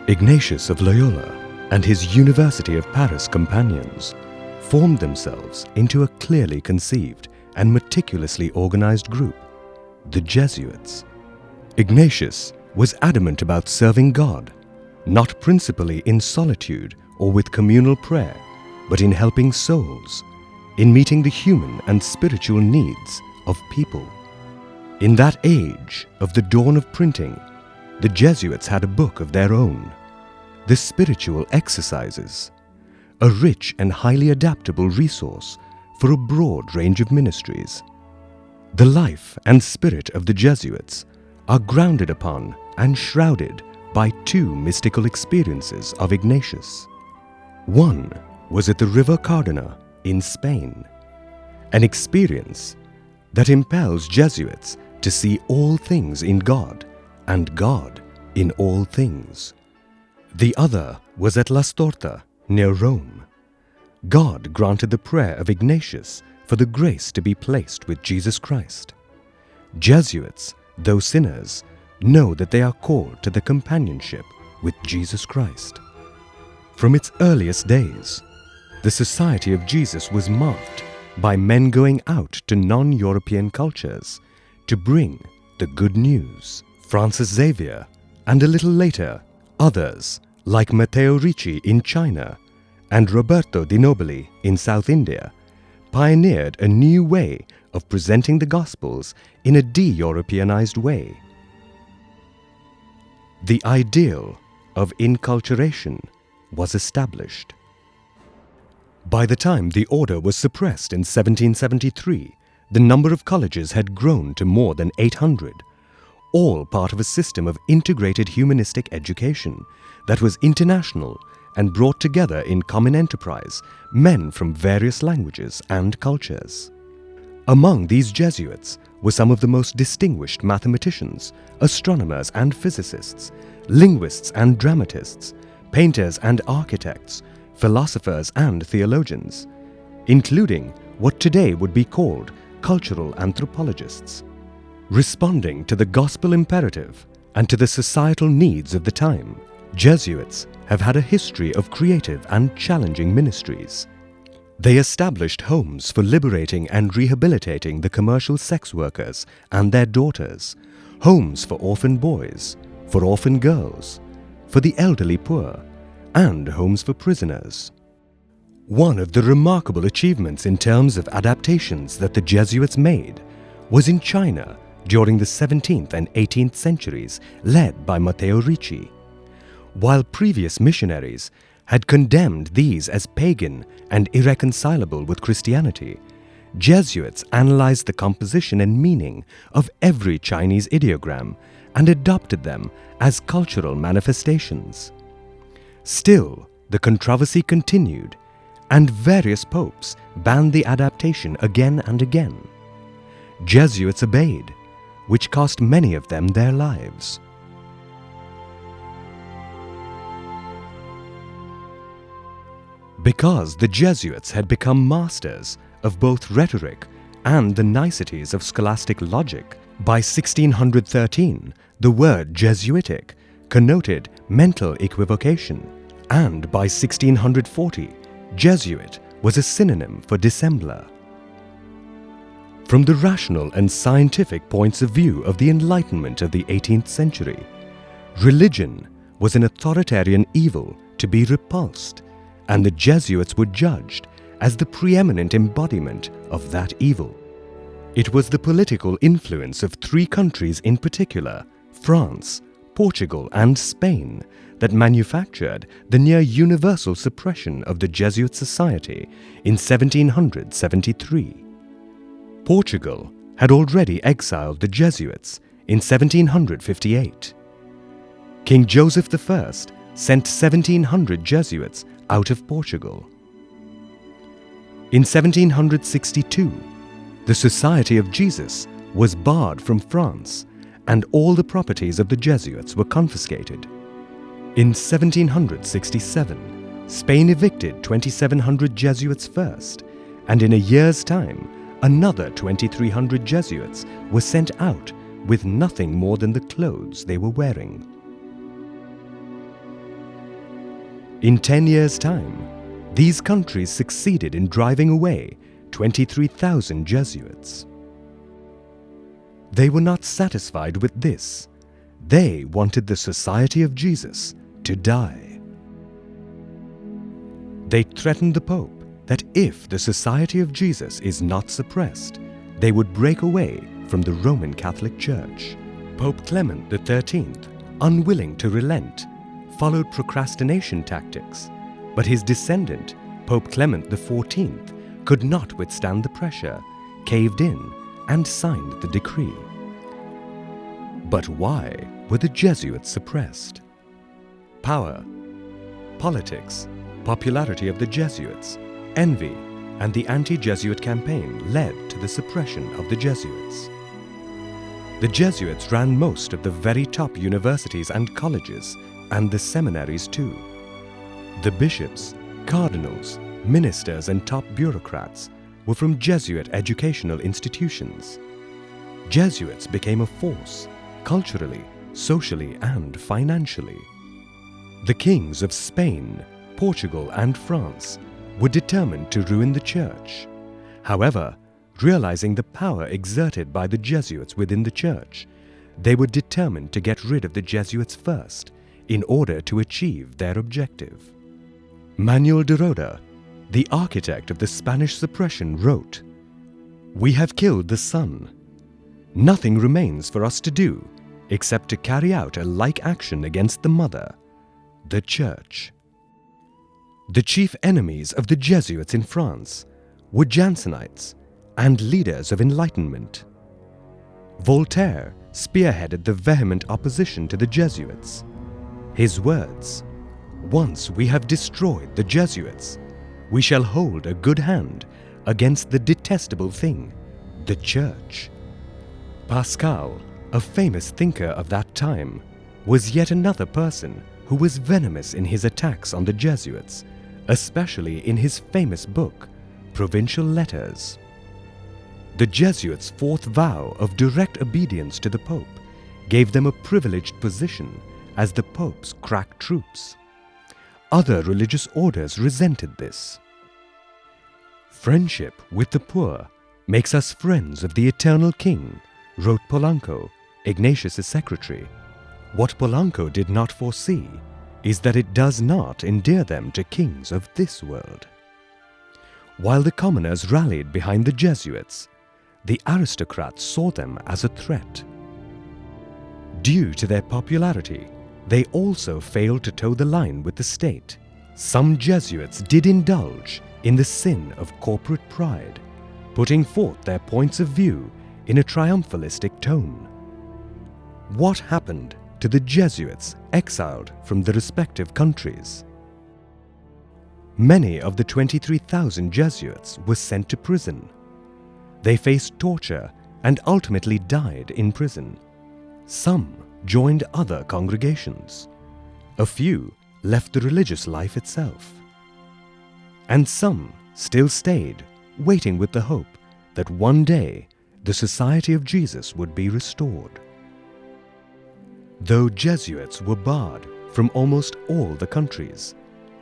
Ignatius of Loyola and his University of Paris companions formed themselves into a clearly conceived and meticulously organized group, the Jesuits. Ignatius was adamant about serving God, not principally in solitude or with communal prayer, but in helping souls, in meeting the human and spiritual needs of people. In that age of the dawn of printing, the Jesuits had a book of their own, the Spiritual Exercises, a rich and highly adaptable resource for a broad range of ministries. The life and spirit of the Jesuits are grounded upon and shrouded by two mystical experiences of Ignatius. One was at the River Cardona in Spain, an experience that impels Jesuits to see all things in God and God in all things. The other was at Las Torta, near Rome. God granted the prayer of Ignatius for the grace to be placed with Jesus Christ. Jesuits, though sinners, know that they are called to the companionship with Jesus Christ. From its earliest days, the Society of Jesus was marked by men going out to non-European cultures to bring the good news. Francis Xavier, and a little later, others like Matteo Ricci in China and Roberto Di Nobili in South India, pioneered a new way of presenting the Gospels in a de-Europeanized way. The ideal of inculturation was established. By the time the order was suppressed in 1773, the number of colleges had grown to more than 800, all part of a system of integrated humanistic education that was international and brought together in common enterprise men from various languages and cultures. Among these Jesuits were some of the most distinguished mathematicians, astronomers and physicists, linguists and dramatists, painters and architects, philosophers and theologians, including what today would be called cultural anthropologists. Responding to the gospel imperative and to the societal needs of the time, Jesuits have had a history of creative and challenging ministries. They established homes for liberating and rehabilitating the commercial sex workers and their daughters, homes for orphan boys, for orphan girls, for the elderly poor, and homes for prisoners. One of the remarkable achievements in terms of adaptations that the Jesuits made was in China during the 17th and 18th centuries, led by Matteo Ricci. While previous missionaries had condemned these as pagan and irreconcilable with Christianity, Jesuits analyzed the composition and meaning of every Chinese ideogram and adopted them as cultural manifestations. Still, the controversy continued, and various popes banned the adaptation again and again. Jesuits obeyed, which cost many of them their lives. Because the Jesuits had become masters of both rhetoric and the niceties of scholastic logic, by 1613 the word Jesuitic connoted mental equivocation, and by 1640 Jesuit was a synonym for dissembler. From the rational and scientific points of view of the Enlightenment of the 18th century, religion was an authoritarian evil to be repulsed, and the Jesuits were judged as the preeminent embodiment of that evil. It was the political influence of three countries in particular, France, Portugal, and Spain, that manufactured the near universal suppression of the Jesuit Society in 1773. Portugal had already exiled the Jesuits in 1758. King Joseph I sent 1,700 Jesuits out of Portugal. In 1762, the Society of Jesus was barred from France, and all the properties of the Jesuits were confiscated. In 1767, Spain evicted 2,700 Jesuits first, and in a year's time, another 2,300 Jesuits were sent out with nothing more than the clothes they were wearing. In 10 years' time, these countries succeeded in driving away 23,000 Jesuits. They were not satisfied with this. They wanted the Society of Jesus to die. They threatened the Pope that if the Society of Jesus is not suppressed, they would break away from the Roman Catholic Church. Pope Clement XIII, unwilling to relent, followed procrastination tactics, but his descendant, Pope Clement XIV, could not withstand the pressure, caved in, and signed the decree. But why were the Jesuits suppressed? Power, politics, popularity of the Jesuits, envy, and the anti-Jesuit campaign led to the suppression of the Jesuits. The Jesuits ran most of the very top universities and colleges, and the seminaries too. The bishops, cardinals, ministers, and top bureaucrats were from Jesuit educational institutions. Jesuits became a force, culturally, socially, and financially. The kings of Spain, Portugal, and France were determined to ruin the Church. However, realizing the power exerted by the Jesuits within the Church, they were determined to get rid of the Jesuits first in order to achieve their objective. Manuel de Roda, the architect of the Spanish suppression, wrote, "We have killed the Son. Nothing remains for us to do except to carry out a like action against the Mother, the Church." The chief enemies of the Jesuits in France were Jansenites and leaders of Enlightenment. Voltaire spearheaded the vehement opposition to the Jesuits. His words, "Once we have destroyed the Jesuits, we shall hold a good hand against the detestable thing, the Church." Pascal, a famous thinker of that time, was yet another person who was venomous in his attacks on the Jesuits, especially in his famous book, Provincial Letters. The Jesuits' fourth vow of direct obedience to the Pope gave them a privileged position as the Pope's crack troops. Other religious orders resented this. "Friendship with the poor makes us friends of the eternal King," wrote Polanco, Ignatius' secretary. What Polanco did not foresee is that it does not endear them to kings of this world. While the commoners rallied behind the Jesuits, the aristocrats saw them as a threat. Due to their popularity, they also failed to toe the line with the state. Some Jesuits did indulge in the sin of corporate pride, putting forth their points of view in a triumphalistic tone. What happened to the Jesuits exiled from the respective countries? Many of the 23,000 Jesuits were sent to prison. They faced torture and ultimately died in prison. Some joined other congregations. A few left the religious life itself. And some still stayed, waiting with the hope that one day the Society of Jesus would be restored. Though Jesuits were barred from almost all the countries,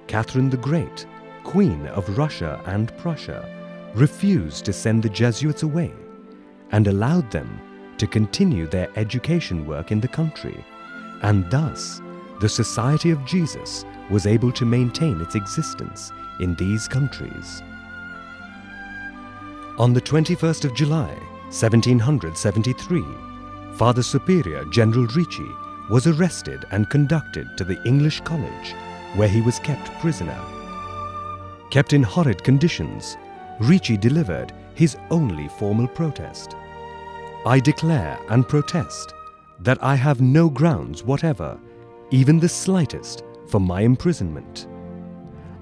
Catherine the Great, Queen of Russia and Prussia, refused to send the Jesuits away and allowed them to continue their education work in the country, and thus the Society of Jesus was able to maintain its existence in these countries. On the 21st of July, 1773, Father Superior General Ricci was arrested and conducted to the English College, where he was kept prisoner. Kept in horrid conditions, Ricci delivered his only formal protest. "I declare and protest that I have no grounds whatever, even the slightest, for my imprisonment.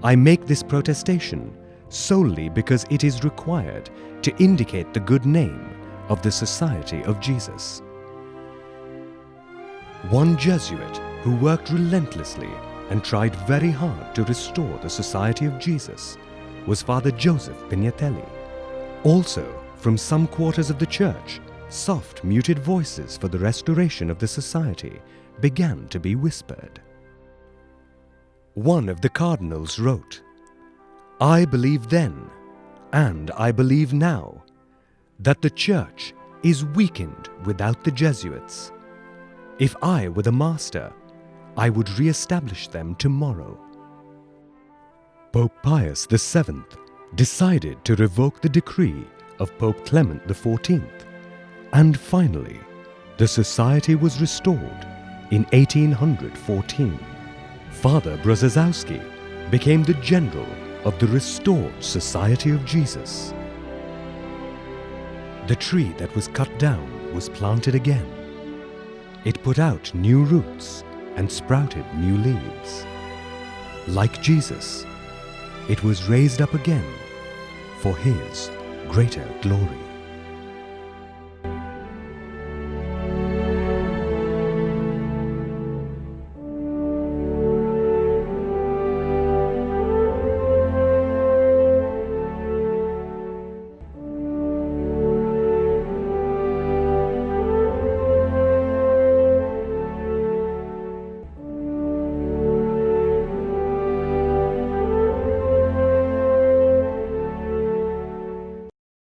I make this protestation solely because it is required to indicate the good name of the Society of Jesus." One Jesuit who worked relentlessly and tried very hard to restore the Society of Jesus was Father Joseph Pignatelli. Also, from some quarters of the church, soft, muted voices for the restoration of the society began to be whispered. One of the cardinals wrote, "I believe then, and I believe now, that the Church is weakened without the Jesuits. If I were the master, I would re-establish them tomorrow." Pope Pius VII decided to revoke the decree of Pope Clement XIV, and finally, the society was restored in 1814. Father Brzezowski became the general of the restored Society of Jesus. The tree that was cut down was planted again. It put out new roots and sprouted new leaves. Like Jesus, it was raised up again for His greater glory.